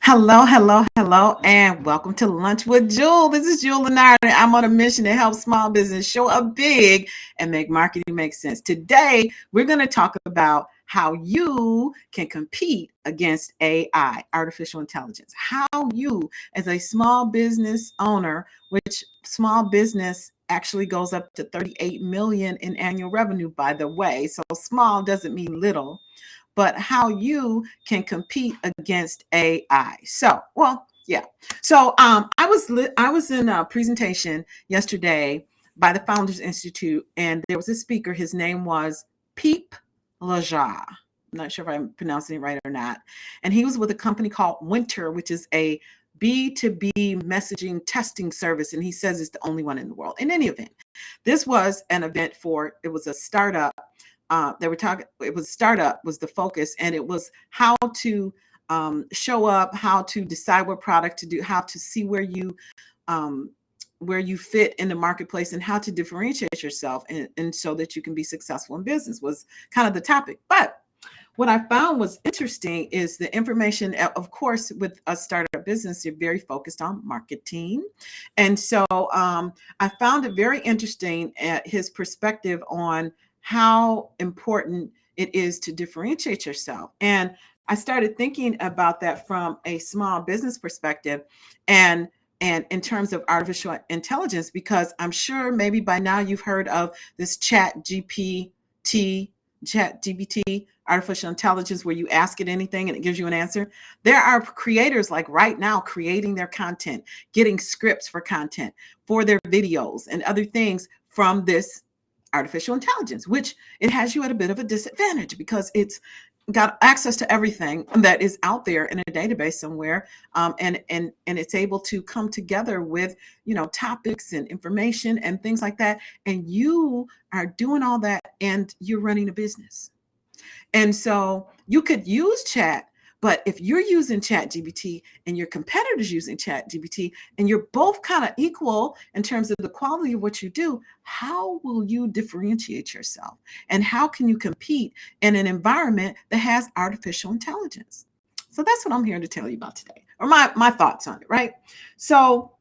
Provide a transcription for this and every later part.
Hello, hello, hello, and welcome to Lunch with Juhl. This is Juhl Lenard, and I'm on a mission to help small business show up big and make marketing make sense. Today, we're going to talk about how you can compete against AI, artificial intelligence. How you, as a small business owner, which small business actually goes up to 38 million in annual revenue, by the way. So small doesn't mean little, but how you can compete against AI. Yeah. I was in a presentation yesterday by the Founders Institute, and there was a speaker. His name was Peep Laja. I'm not sure if I'm pronouncing it right or not. And he was with a company called Winter, which is a B2B messaging testing service. And he says it's the only one in the world. In any event, this was an event it was a startup. They were talking, it was startup was the focus, and it was how to show up, how to decide what product to do, how to see um, where you fit in the marketplace, and how to differentiate yourself, and so that you can be successful in business was kind of the topic. But what I found was interesting is the information. Of course, with a startup business, you're very focused on marketing, and so I found it very interesting at his perspective on how important it is to differentiate yourself. And I started thinking about that from a small business perspective, and in terms of artificial intelligence, because I'm sure maybe by now you've heard of this chat GPT, artificial intelligence, where you ask it anything and it gives you an answer. There are creators like right now creating their content, getting scripts for content for their videos and other things from this artificial intelligence, which it has you at a bit of a disadvantage because it's got access to everything that is out there in a database somewhere, and it's able to come together with topics and information and things like that, and you are doing all that and you're running a business. And so you could use chat, but if you're using chat GPT and your competitors using chat GPT, and you're both kind of equal in terms of the quality of what you do, how will you differentiate yourself? And how can you compete in an environment that has artificial intelligence? So that's what I'm here to tell you about today, or my thoughts on it, right? So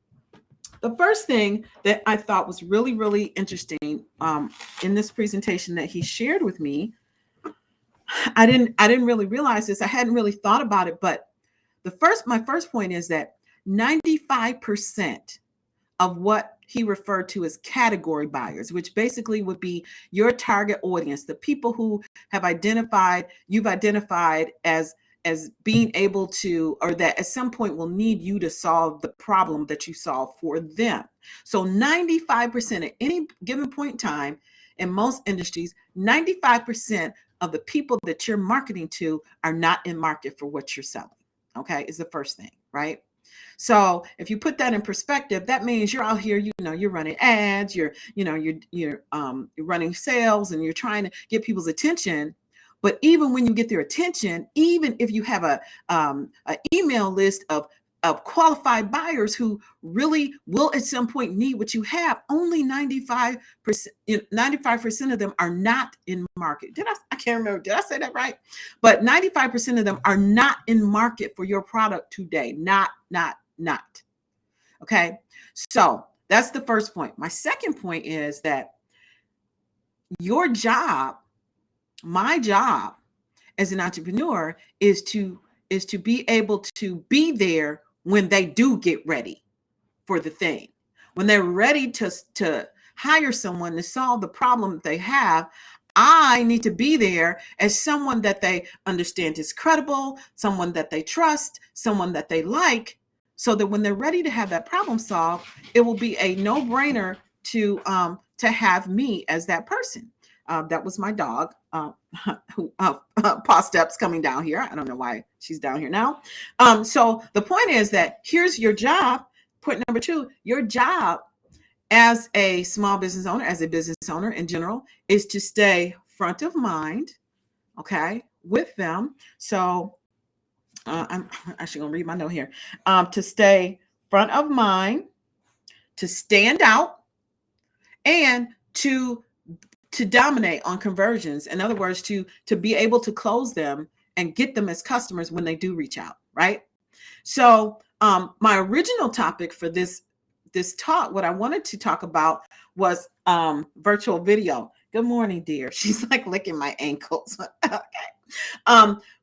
the first thing that I thought was really, really interesting in this presentation that he shared with me, I didn't really realize this. I hadn't really thought about it, but my first point is that 95% of what he referred to as category buyers, which basically would be your target audience, the people who you've identified as being able to, or that at some point will need you to solve the problem that you solve for them. So 95% at any given point in time, in most industries, 95% of the people that you're marketing to are not in market for what you're selling. Okay, is the first thing, right? So if you put that in perspective, that means you're out here, you're running ads, you're running sales, and you're trying to get people's attention. But even when you get their attention, even if you have a email list of qualified buyers who really will at some point need what you have, only 95% of them are not in market. I can't remember, did I say that right? But 95% of them are not in market for your product today. Not. Okay. So that's the first point. My second point is that your job, my job as an entrepreneur, is to be able to be there when they do get ready for the thing. When they're ready to hire someone to solve the problem that they have, I need to be there as someone that they understand is credible, someone that they trust, someone that they like, so that when they're ready to have that problem solved, it will be a no-brainer to have me as that person. That was my dog, who Paw Steps coming down here. I don't know why she's down here now. So the point is that here's your job. Point number two, your job as a small business owner, as a business owner in general, is to stay front of mind, okay, with them. So I'm actually going to read my note here. To stay front of mind, to stand out, and to dominate on conversions. In other words, to be able to close them and get them as customers when they do reach out, right? So my original topic for this talk, what I wanted to talk about was virtual video. Good morning, dear. She's like licking my ankles. Okay.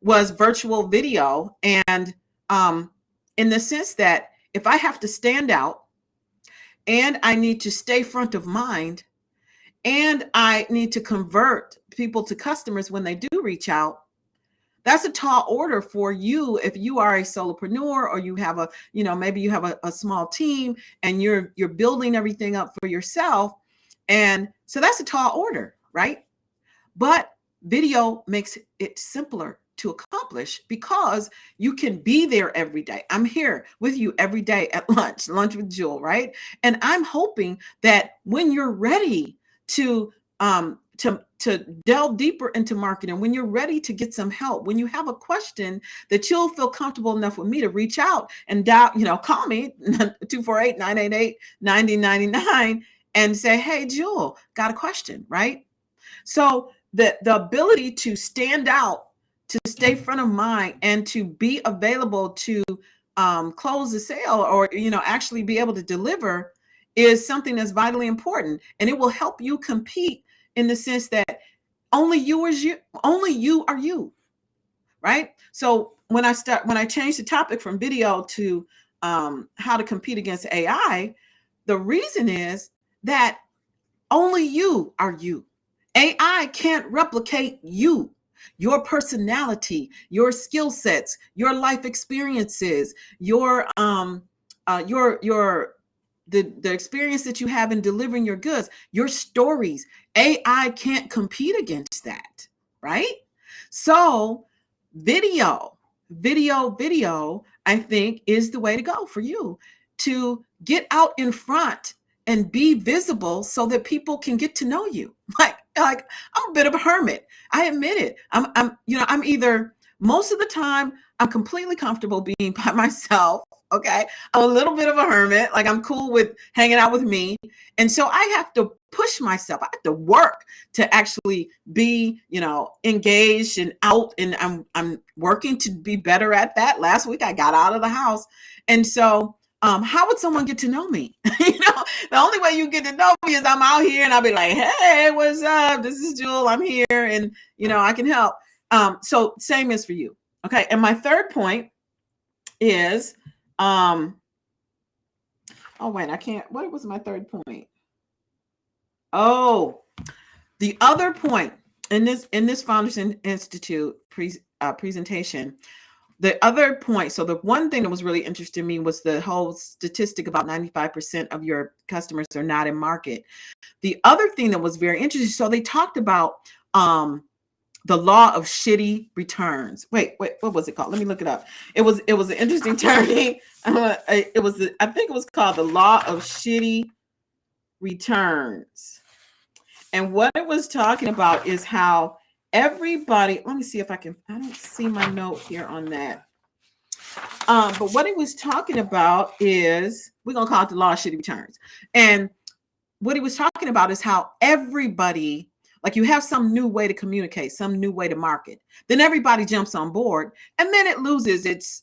Was virtual video, and in the sense that if I have to stand out and I need to stay front of mind and I need to convert people to customers when they do reach out, that's a tall order for you if you are a solopreneur, or you have a, maybe you have a small team and you're building everything up for yourself. And so that's a tall order, right? But video makes it simpler to accomplish because you can be there every day. I'm here with you every day at lunch with Juhl, right? And I'm hoping that when you're ready to delve deeper into marketing, when you're ready to get some help, when you have a question, that you'll feel comfortable enough with me to reach out and call me 248-988-9099 and say, hey, Juhl, got a question, right? So the ability to stand out, to stay front of mind, and to be available to close the sale, or actually be able to deliver, is something that's vitally important, and it will help you compete in the sense that only you are you, right? So when I changed the topic from video to how to compete against AI, the reason is that only you are you. AI can't replicate you, your personality, your skill sets, your life experiences, your the experience that you have in delivering your goods, your stories. AI can't compete against that, right? So video, I think, is the way to go for you to get out in front and be visible so that people can get to know you. Like I'm a bit of a hermit. I admit it. I'm either, most of the time, I'm completely comfortable being by myself. Okay. I'm a little bit of a hermit. Like, I'm cool with hanging out with me. And so I have to push myself. I have to work to actually be, engaged and out. And I'm working to be better at that. Last week I got out of the house. And so how would someone get to know me? The only way you get to know me is I'm out here and I'll be like, hey, what's up? This is Juhl. I'm here, and I can help. So same is for you. Okay. And my third point is, oh wait, I can't. What was my third point? Oh, the other point in this Founders Institute presentation. The other point, so the one thing that was really interesting to me was the whole statistic about 95% of your customers are not in market. The other thing that was very interesting, so they talked about the law of shitty returns. Wait, what was it called? Let me look it up. It was an interesting term. I think it was called the law of shitty returns. And what it was talking about is how everybody, let me see if I don't see my note here on that. But what it was talking about is, we're going to call it the law of shitty returns. And what he was talking about is how everybody, like, you have some new way to communicate, some new way to market, then everybody jumps on board, and then it loses its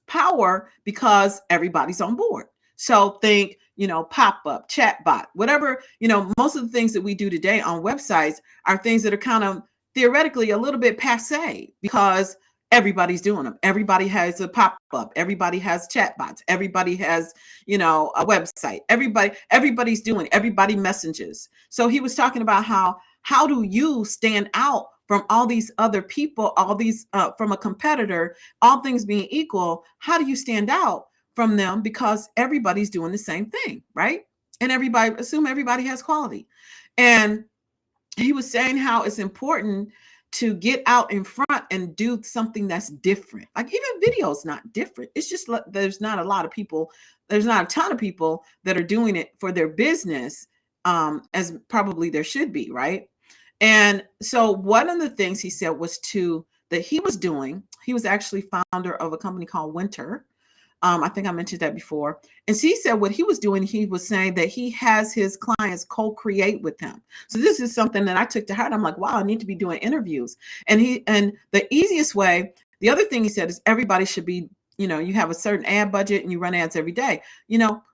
power because everybody's on board. So think, pop-up, chatbot, whatever, most of the things that we do today on websites are things that are kind of theoretically a little bit passé because everybody's doing them. Everybody has a pop-up. Everybody has chatbots. Everybody has, a website. Everybody's doing it. Everybody messages. So he was talking about how do you stand out from all these other people, all these from a competitor, all things being equal? How do you stand out from them? Because everybody's doing the same thing, right? And assume everybody has quality. And he was saying how it's important to get out in front and do something that's different. Like, even video is not different. It's just there's not a ton of people that are doing it for their business as probably there should be, right? And so one of the things he said that he was doing, he was actually founder of a company called Winter. I think I mentioned that before. And so he said what he was doing, he was saying that he has his clients co-create with him. So this is something that I took to heart. I'm like, wow, I need to be doing interviews. And the easiest way The other thing he said is everybody should be, you have a certain ad budget and you run ads every day.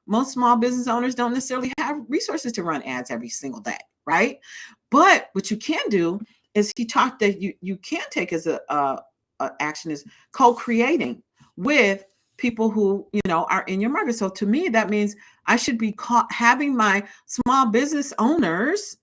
Most small business owners don't necessarily have resources to run ads every single day, right? But what you can do is he talked that you can take as a action is co-creating with people who are in your market. So to me, that means I should be having my small business owners,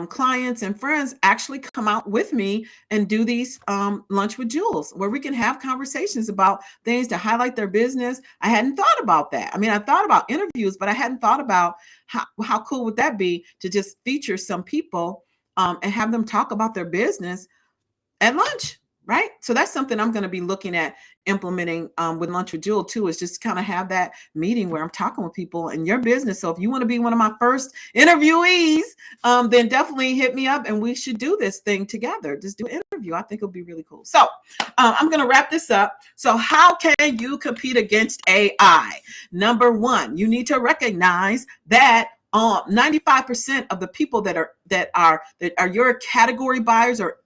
clients and friends actually come out with me and do these lunch with Jules, where we can have conversations about things to highlight their business. I hadn't thought about that. I mean, I thought about interviews, but I hadn't thought about how cool would that be to just feature some people and have them talk about their business at lunch, right? So that's something I'm going to be looking at implementing with Lunch with Jewel too, is just kind of have that meeting where I'm talking with people in your business. So if you want to be one of my first interviewees, then definitely hit me up and we should do this thing together. Just do an interview. I think it'll be really cool. So I'm going to wrap this up. So how can you compete against AI? Number one, you need to recognize that 95% of the people that are your category buyers or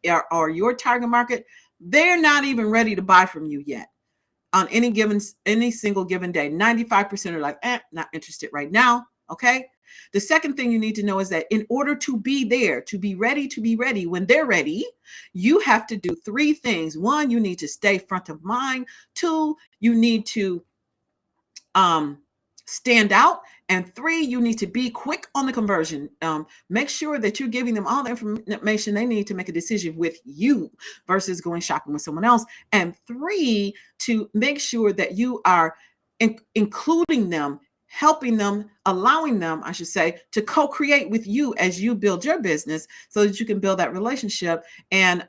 your target market, they're not even ready to buy from you yet on any single given day. 95% are like, not interested right now. Okay. The second thing you need to know is that in order to be there, to be ready when they're ready, you have to do three things. One, you need to stay front of mind. Two, you need to stand out. And three, you need to be quick on the conversion. Make sure that you're giving them all the information they need to make a decision with you versus going shopping with someone else. And three, to make sure that you are including them, helping them, allowing them, I should say, to co-create with you as you build your business so that you can build that relationship and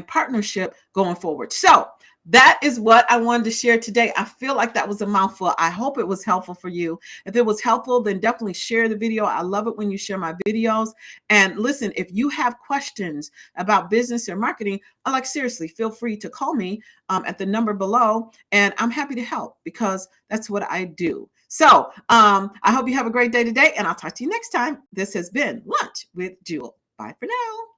partnership going forward. So that is what I wanted to share today. I feel like that was a mouthful. I hope it was helpful for you. If it was helpful, then definitely share the video. I love it when you share my videos. And listen, if you have questions about business or marketing, seriously, feel free to call me at the number below. And I'm happy to help because that's what I do. So I hope you have a great day today. And I'll talk to you next time. This has been Lunch with Juhl. Bye for now.